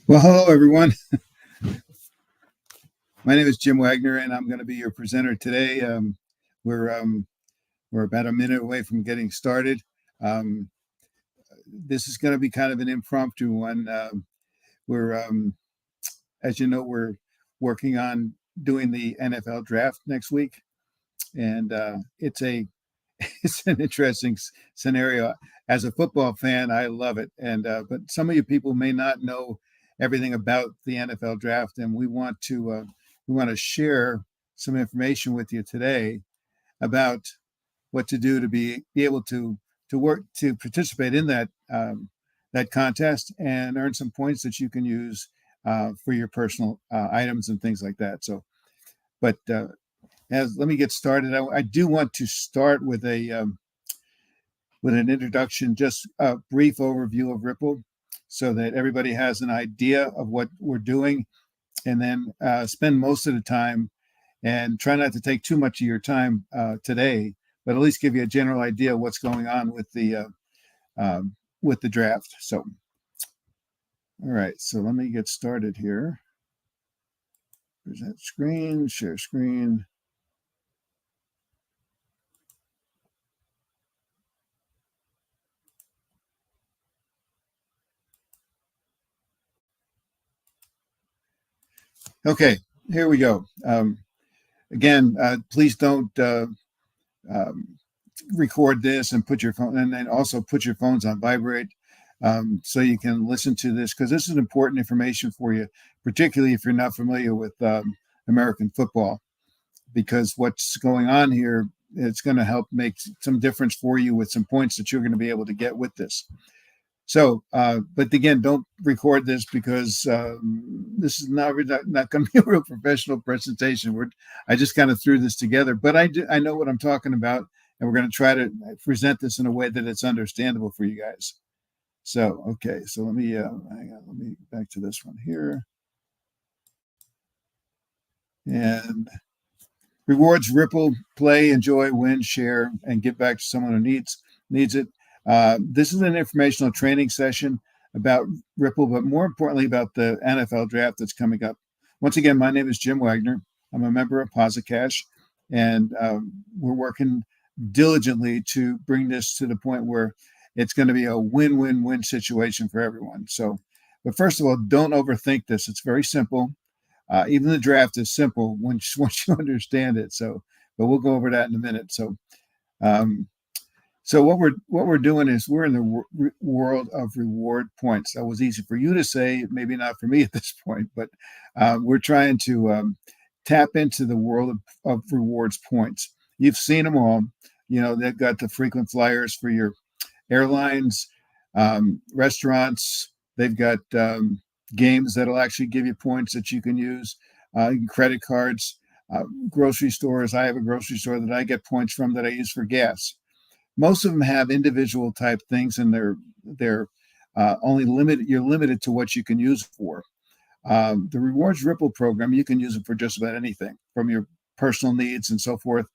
Well, hello, everyone. My name is Jim Wagner, and I'm going to be your presenter today. We're we're about a minute away from getting started. Um, this is going to be kind of an impromptu one. We're, as you know, we're working on doing the NFL draft next week, and it's a it's an interesting scenario. As a football fan, I love it, and but some of you people may not know everything about the NFL draft, and we want to share some information with you today about what to do to be able to work to participate in that contest and earn some points that you can use for your personal items and things like that. So, but as let me get started. I do want to start with an introduction, just a brief overview of Ripple, so that everybody has an idea of what we're doing, and then spend most of the time and try not to take too much of your time today, but at least give you a general idea of what's going on with the draft. So, all right. So let me get started here. Present screen, share screen. Okay, here we go. Again, please don't record this and put your phone, and then also put your phones on vibrate, so you can listen to this, because this is important information for you, particularly if you're not familiar with American football, because what's going on here, it's going to help make some difference for you with some points that you're going to be able to get with this. So, but again, don't record this, because this is not going to be a real professional presentation. I just kind of threw this together, but I know what I'm talking about, and we're going to try to present this in a way that it's understandable for you guys. So, okay, so let me hang on, let me back to this one here, and rewards, ripple, play, enjoy, win, share, and give back to someone who needs it. This is an informational training session about Ripple, but more importantly about the NFL draft that's coming up. Once again, my name is Jim Wagner. I'm a member of PosiCash, and we're working diligently to bring this to the point where it's going to be a win-win-win situation for everyone. So, but first of all, don't overthink this. It's very simple. Even the draft is simple once you understand it. So, but we'll go over that in a minute. So, so what we're doing is we're in the world of reward points. That was easy for you to say, maybe not for me at this point, but we're trying to tap into the world of rewards points. You've seen them all. You know, they've got the frequent flyers for your airlines, restaurants. They've got games that'll actually give you points that you can use, credit cards, grocery stores. I have a grocery store that I get points from that I use for gas. Most of them have individual type things, and they're only limited. You're limited to what you can use for. The Rewards Ripple program, you can use it for just about anything, from your personal needs and so forth,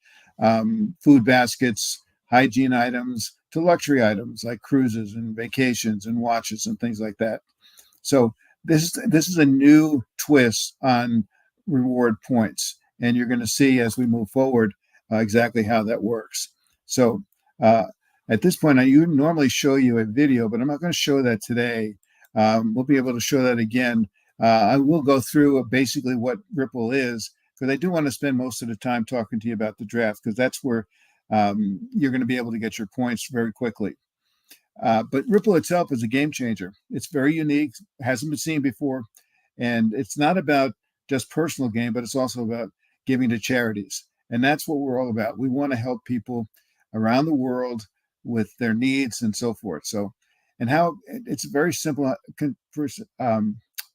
food baskets, hygiene items, to luxury items like cruises and vacations and watches and things like that. So this is a new twist on reward points, and you're going to see as we move forward exactly how that works. So at this point, I normally show you a video, but I'm not going to show that today. We'll be able to show that again. I will go through basically what Ripple is, because I do want to spend most of the time talking to you about the draft, because that's where you're going to be able to get your points very quickly. But Ripple itself is a game changer. It's very unique, hasn't been seen before, and it's not about just personal gain, but it's also about giving to charities. And that's what we're all about. We want to help people around the world with their needs and so forth. So, and how it's a very simple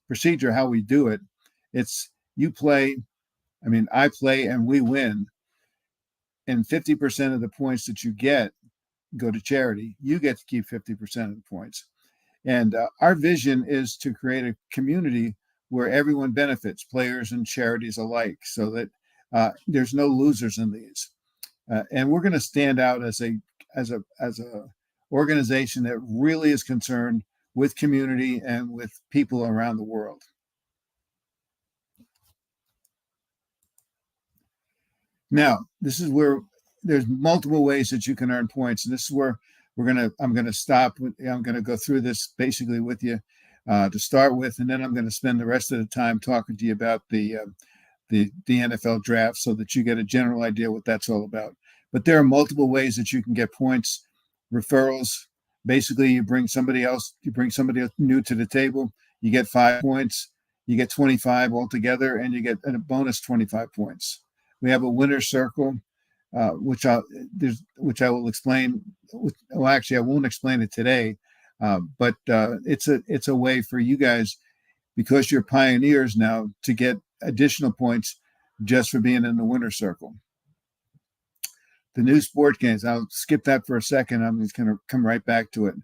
procedure how we do it. It's you play, I play, and we win, and 50% of the points that you get go to charity. You get to keep 50% of the points. And our vision is to create a community where everyone benefits, players and charities alike, so that there's no losers in these. And we're going to stand out as a organization that really is concerned with community and with people around the world. Now, this is where there's multiple ways that you can earn points, and this is where I'm gonna stop. I'm gonna go through this basically with you to start with, and then I'm going to spend the rest of the time talking to you about the NFL draft so that you get a general idea what that's all about. But there are multiple ways that you can get points. Referrals, basically you bring somebody new to the table, you get 5 points, you get 25 altogether, and you get a bonus 25 points. We have a winner's circle, which I will explain. Well, actually, I won't explain it today, but it's a way for you guys, because you're pioneers now, to get additional points just for being in the winner's circle. The new sport games, I'll skip that for a second. I'm just going to come right back to it.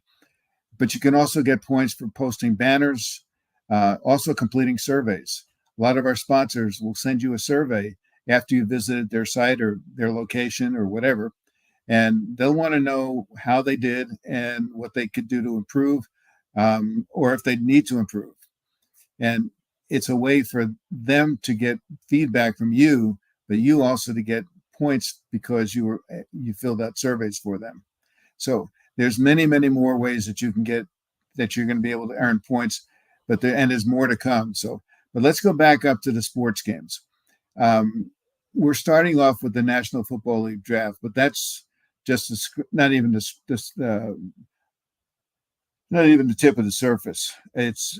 But you can also get points for posting banners, also completing surveys. A lot of our sponsors will send you a survey after you visited their site or their location or whatever, and they'll want to know how they did and what they could do to improve, or if they need to improve. And it's a way for them to get feedback from you, but you also to get points because you filled out surveys for them. So there's many more ways that you can get, that you're going to be able to earn points, and there's more to come. So, but let's go back up to the sports games. We're starting off with the National Football League draft, but that's just not even the tip of the surface. It's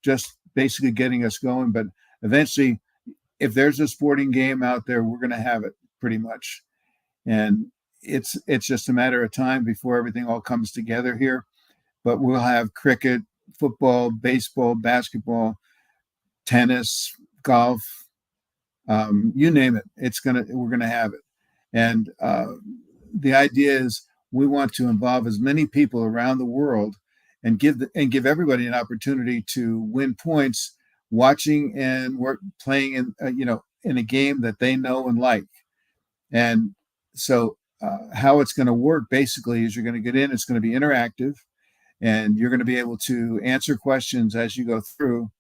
just basically getting us going. But eventually, if there's a sporting game out there, we're going to have it pretty much, and it's just a matter of time before everything all comes together here. But we'll have cricket, football, baseball, basketball, tennis, golf. You name it, we're gonna have it. And the idea is we want to involve as many people around the world and give everybody an opportunity to win points watching and playing in a game that they know and like. And so how it's going to work basically is you're going to get in, it's going to be interactive, and you're going to be able to answer questions as you go through.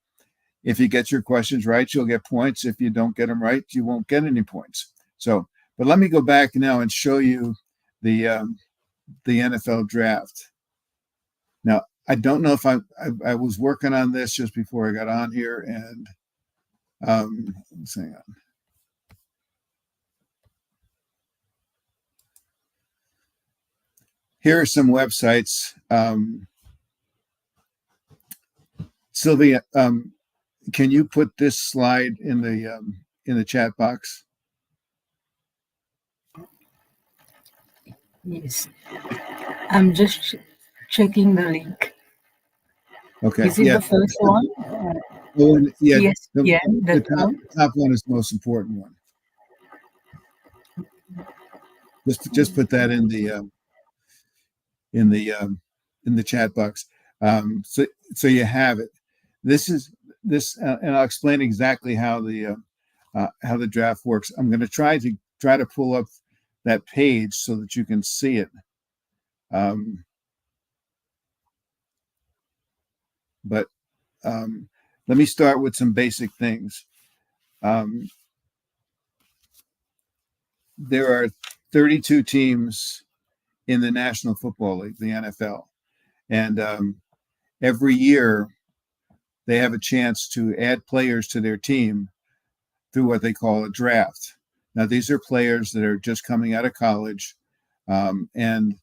If you get your questions right, you'll get points. If you don't get them right, you won't get any points. So, but let me go back now and show you the NFL draft. Now, I don't know if I was working on this just before I got on here, and let's hang on. Here are some websites. Sylvia, can you put this slide in the chat box? Yes, I'm just checking the link. Okay. Is it the first one? Yeah. Yes. The top one is the most important one. Just put that in the chat box. So you have it. This, and I'll explain exactly how the draft works. I'm going to try to pull up that page so that you can see it. But let me start with some basic things. There are 32 teams in the National Football League, the NFL, and every year they have a chance to add players to their team through what they call a draft. Now, these are players that are just coming out of college, and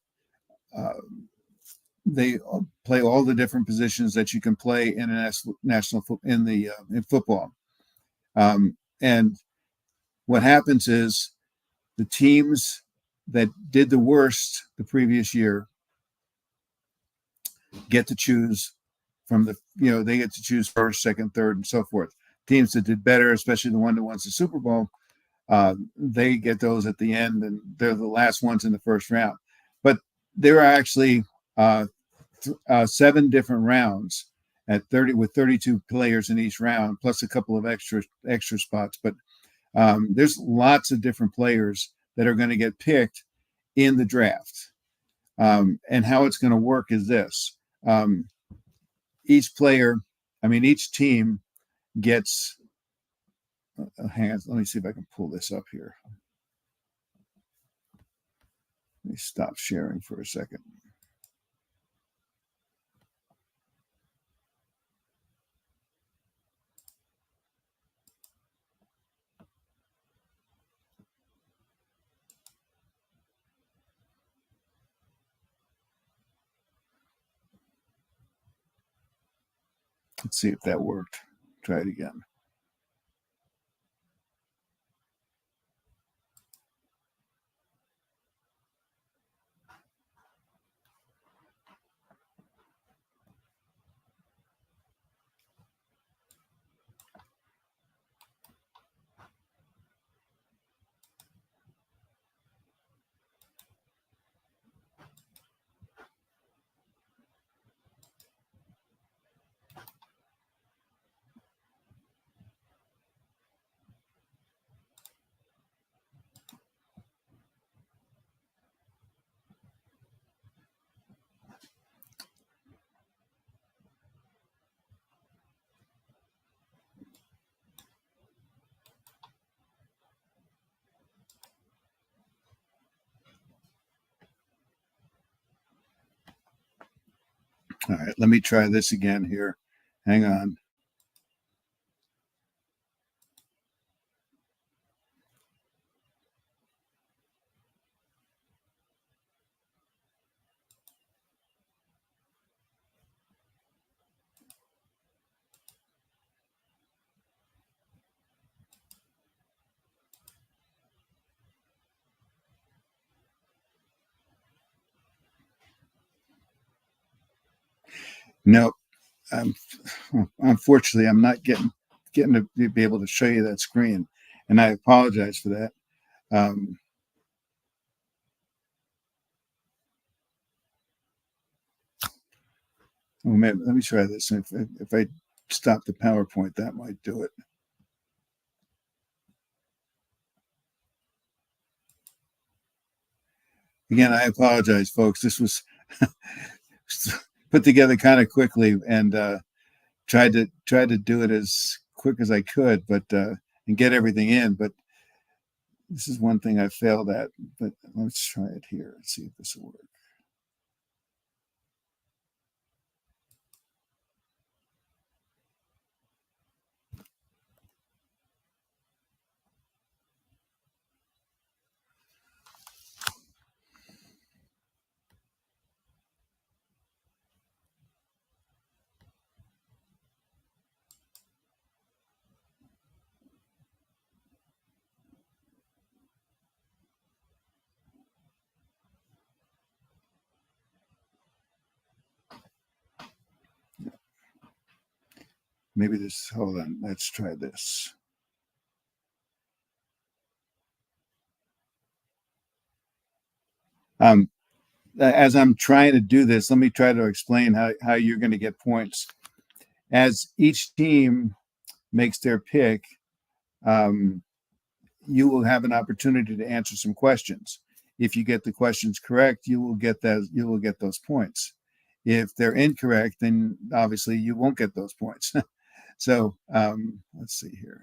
they play all the different positions that you can play in a in football. And what happens is the teams that did the worst the previous year get to choose from they get to choose first, second, third, and so forth. Teams that did better, especially the one that wins the Super Bowl, they get those at the end, and they're the last ones in the first round. But there are actually 7 different rounds with 32 players in each round, plus a couple of extra spots. But there's lots of different players that are going to get picked in the draft. And how it's going to work is this. each player, each team gets, hang on, let me see if I can pull this up here. Let me stop sharing for a second. Let's see if that worked. Try it again. All right, let me try this again here. Hang on. No, unfortunately, I'm not getting to be able to show you that screen, and I apologize for that. Maybe, let me try this. If I stop the PowerPoint, that might do it. Again, I apologize, folks. This was put together kind of quickly, and tried to do it as quick as I could, but and get everything in. But this is one thing I failed at. But let's try it here and see if this will work. Maybe this, hold on, let's try this. As I'm trying to do this, let me try to explain how you're going to get points. As each team makes their pick, you will have an opportunity to answer some questions. If you get the questions correct, you will get those points. If they're incorrect, then obviously you won't get those points. So let's see here.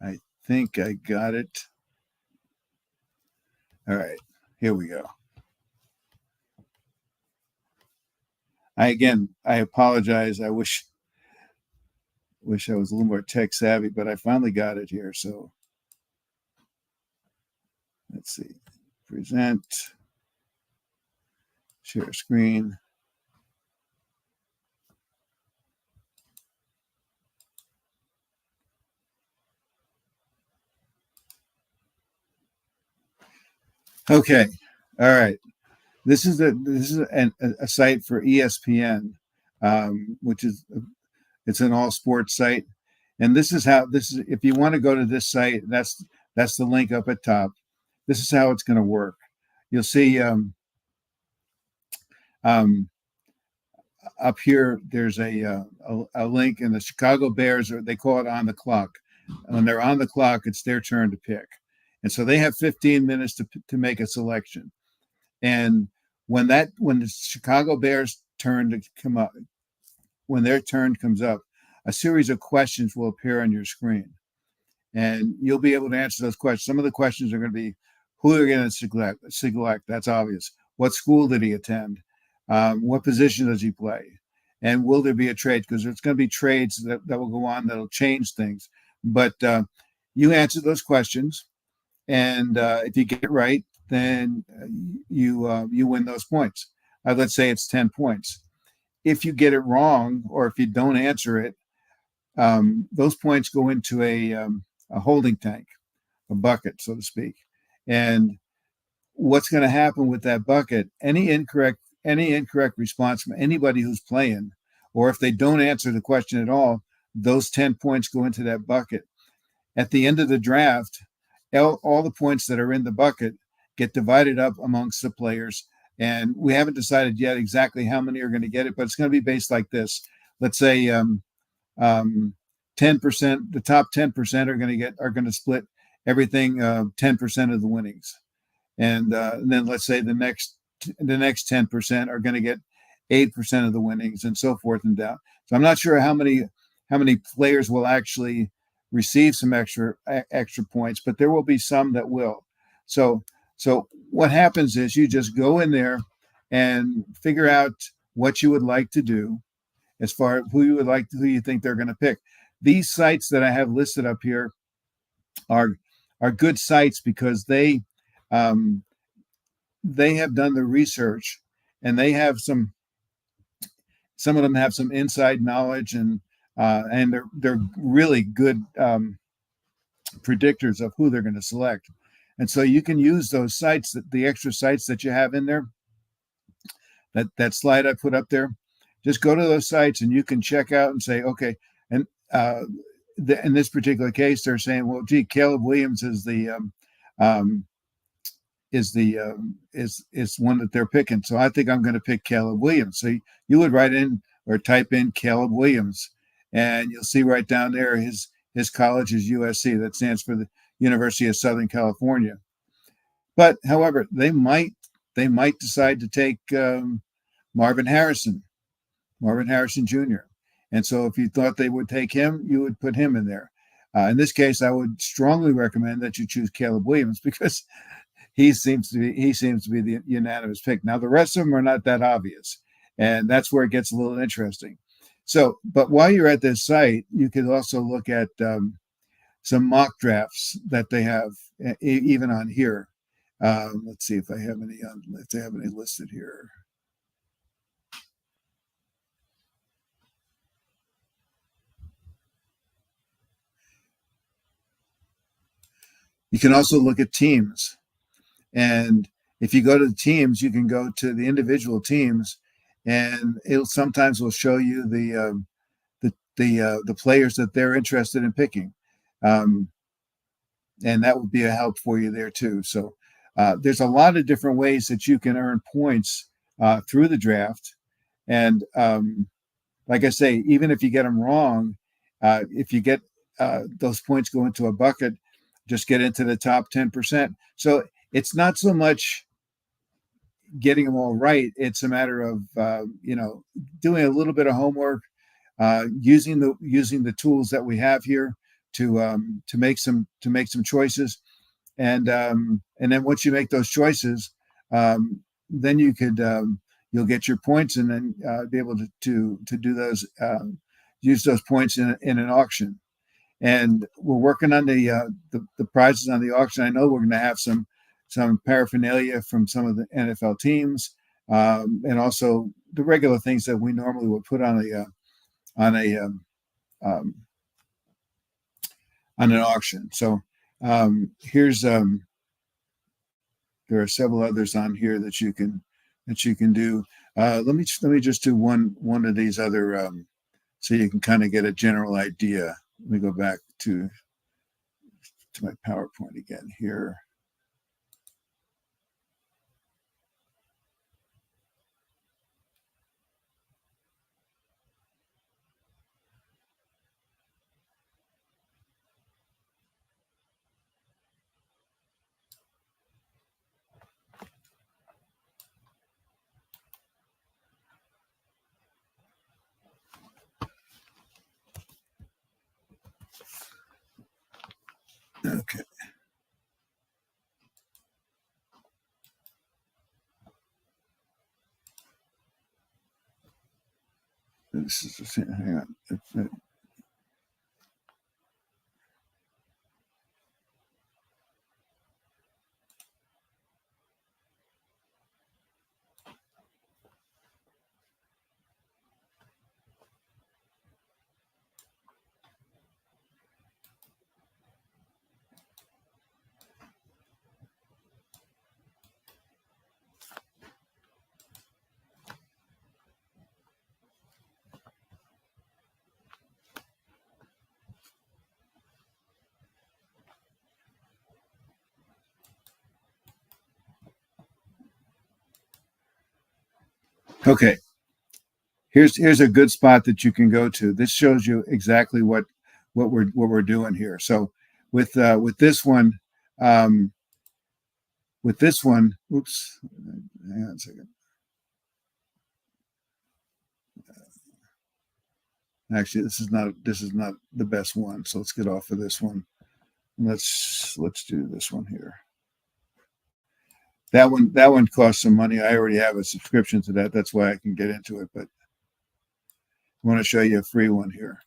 I think I got it. All right, here we go. I apologize. I wish I was a little more tech savvy, but I finally got it here. So let's see. Present. Share screen. Okay. All right. This is a site for ESPN, which is it's an all sports site, and this is if you want to go to this site, that's the link up at top. This is how it's going to work. You'll see up here there's a link, and the Chicago Bears, they call it on the clock. When they're on the clock, it's their turn to pick. And so they have 15 minutes to make a selection. And when the Chicago Bears turn to come up, when their turn comes up, a series of questions will appear on your screen. And you'll be able to answer those questions. Some of the questions are going to be, who are going to select? That's obvious. What school did he attend? What position does he play? And will there be a trade? Because there's going to be trades that will go on that'll change things. But you answer those questions, and if you get it right, then you win those points. Let's say it's 10 points. If you get it wrong, or if you don't answer it, those points go into a holding tank, a bucket, so to speak. And what's going to happen with that bucket? Any incorrect response from anybody who's playing, or if they don't answer the question at all, those 10 points go into that bucket. At the end of the draft, all the points that are in the bucket get divided up amongst the players. And we haven't decided yet exactly how many are going to get it, but it's going to be based like this. Let's say 10%, the top 10% are going to split everything 10% of the winnings. And then let's say the next 10% are going to get 8% of the winnings, and so forth and down. So I'm not sure how many players will actually receive some extra points, but there will be some that will. So what happens is you just go in there and figure out what you would like to do as far as who you think they're going to pick. These sites that I have listed up here are good sites because they have done the research, and they have some of them have some inside knowledge, and they're really good predictors of who they're going to select. And so you can use those sites, the extra sites that you have in there, that slide I put up there. Just go to those sites and you can check out and say, okay. And in this particular case, they're saying, well, gee, Caleb Williams is one that they're picking. So I think I'm going to pick Caleb Williams. So you would write in or type in Caleb Williams, and you'll see right down there his college is USC. That stands for the University of Southern California. But however, they might decide to take Marvin Harrison Jr. And so if you thought they would take him, you would put him in there. In this case, I would strongly recommend that you choose Caleb Williams because he seems to be the unanimous pick. Now, the rest of them are not that obvious, and that's where it gets a little interesting. So, but while you're at this site, you could also look at some mock drafts that they have, even on here. Let's see if I have any if they have any listed here. You can also look at teams. And if you go to the teams, you can go to the individual teams, and sometimes will show you the players that they're interested in picking, and that would be a help for you there too. So there's a lot of different ways that you can earn points through the draft, and like I say, even if you get them wrong, if you get those points go into a bucket, just get into the top 10%. So it's not so much getting them all right. It's a matter of doing a little bit of homework, using the tools that we have here to make some choices, and then once you make those choices, then you'll get your points, and then be able to do those, use those points in an auction. And we're working on the prizes on the auction. I know we're going to have some paraphernalia from some of the NFL teams, and also the regular things that we normally would put on an auction. So here's there are several others on here that you can do. Let me just do one of these other, so you can kind of get a general idea. Let me go back to my PowerPoint again here. Okay. This is, hang on. Okay. Here's a good spot that you can go to. This shows you exactly what we're doing here. So with this one, um, oops, hang on a second. Actually, this is not the best one. So let's get off of this one. Let's do this one here. That one costs some money. I already have a subscription to that. That's why I can get into it. But I want to show you a free one here.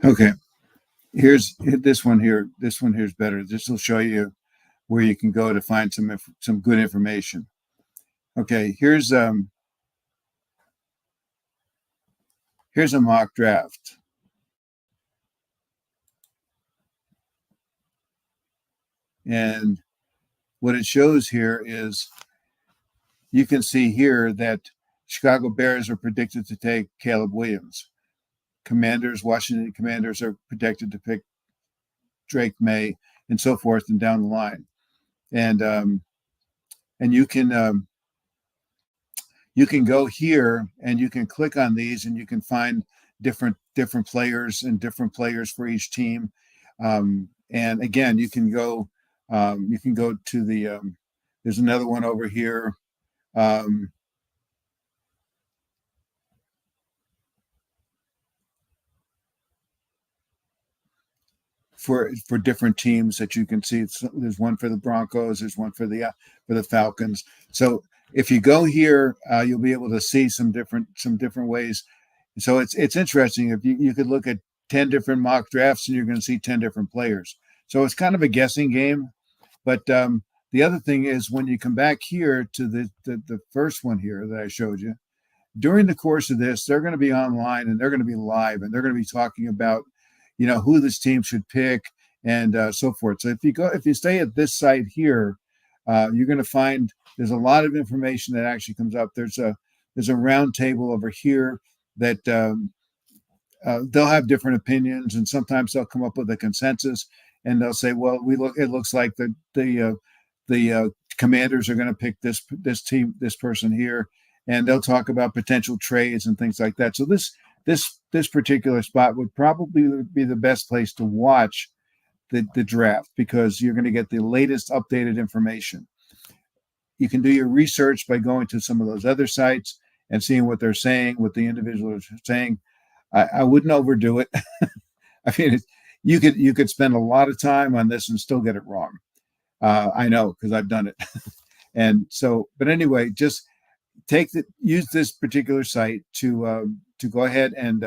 Okay. Here's this one here. This one here is better. This will show you where you can go to find some good information. Okay, here's a mock draft. And what it shows here is you can see here that Chicago Bears are predicted to take Caleb Williams. Washington Commanders are projected to pick Drake May, and so forth and down the line. And you can go here and you can click on these and you can find different players and different players for each team. And again, you can go to the there's another one over here. For different teams that you can see. There's one for the Broncos. There's one for the Falcons. So if you go here, you'll be able to see some different ways. So it's interesting. If you could look at 10 different mock drafts and you're going to see 10 different players. So it's kind of a guessing game. But the other thing is when you come back here to the first one here that I showed you, during the course of this, they're going to be online and they're going to be live and they're going to be talking about who this team should pick and so forth. So if you stay at this site here, you're going to find there's a lot of information that actually comes up. There's a round table over here that they'll have different opinions, and sometimes they'll come up with a consensus, and they'll say, well, it looks like the Commanders are going to pick this person here, and they'll talk about potential trades and things like that. So this particular spot would probably be the best place to watch the draft because you're going to get the latest updated information. You can do your research by going to some of those other sites and seeing what they're saying, what the individuals are saying. I wouldn't overdo it. I mean, you could spend a lot of time on this and still get it wrong. I know because I've done it. And so, but anyway, just use this particular site to go ahead and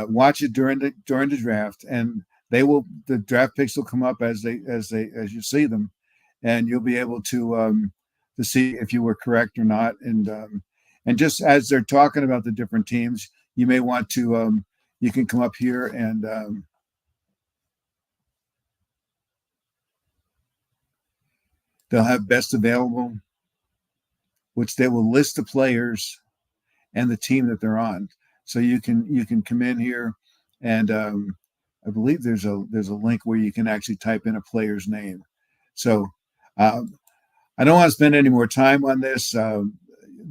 watch it during the draft, and the draft picks will come up as you see them, and you'll be able to see if you were correct or not. And just as they're talking about the different teams, you may want to you can come up here and they'll have best available, which they will list the players and the team that they're on. So you can come in here, and I believe there's a link where you can actually type in a player's name. So I don't want to spend any more time on this.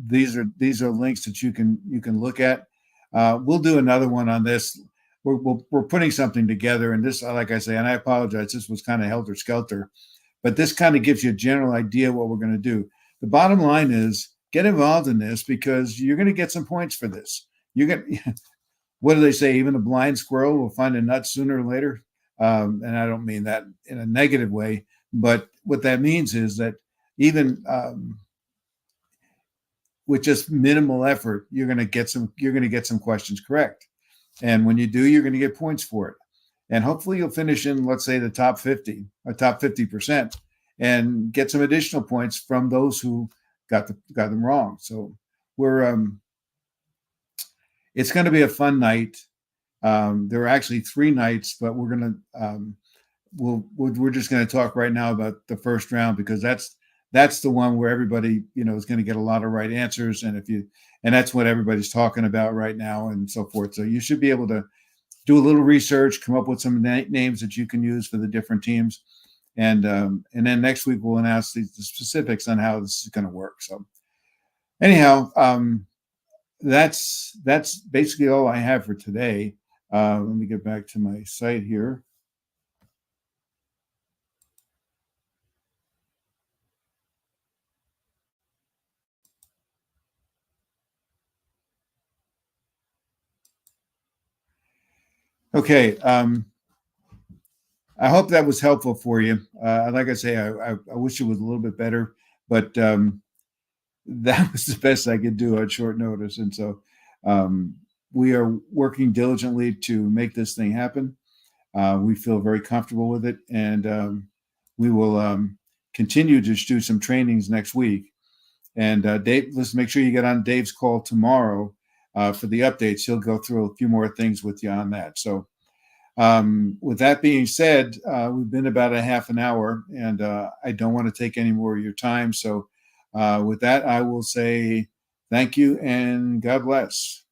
These are links that you can look at. We'll do another one on this. We're putting something together, and this, like I say, and I apologize, this was kind of helter skelter, but this kind of gives you a general idea what we're going to do. The bottom line is get involved in this because you're going to get some points for this. What do they say? Even a blind squirrel will find a nut sooner or later. And I don't mean that in a negative way, but what that means is that even with just minimal effort, you're going to get some questions correct. And when you do, you're going to get points for it. And hopefully you'll finish in, let's say, the top 50 or top 50% and get some additional points from those who got them wrong. So it's going to be a fun night. There are actually 3 nights, but we're going to we're just going to talk right now about the first round because that's the one where everybody is going to get a lot of right answers, and that's what everybody's talking about right now and so forth. So you should be able to do a little research, come up with some names that you can use for the different teams, and then next week we'll announce the specifics on how this is going to work. So anyhow, that's basically all I have for today. Let me get back to my site here. Okay. I hope that was helpful for you. Like I say, I wish it was a little bit better, but that was the best I could do on short notice. And so we are working diligently to make this thing happen. We feel very comfortable with it, and we will continue to do some trainings next week. And Dave, let's make sure you get on Dave's call tomorrow for the updates. He'll go through a few more things with you on that. So with that being said, we've been about a half an hour, and I don't want to take any more of your time. So with that, I will say thank you and God bless.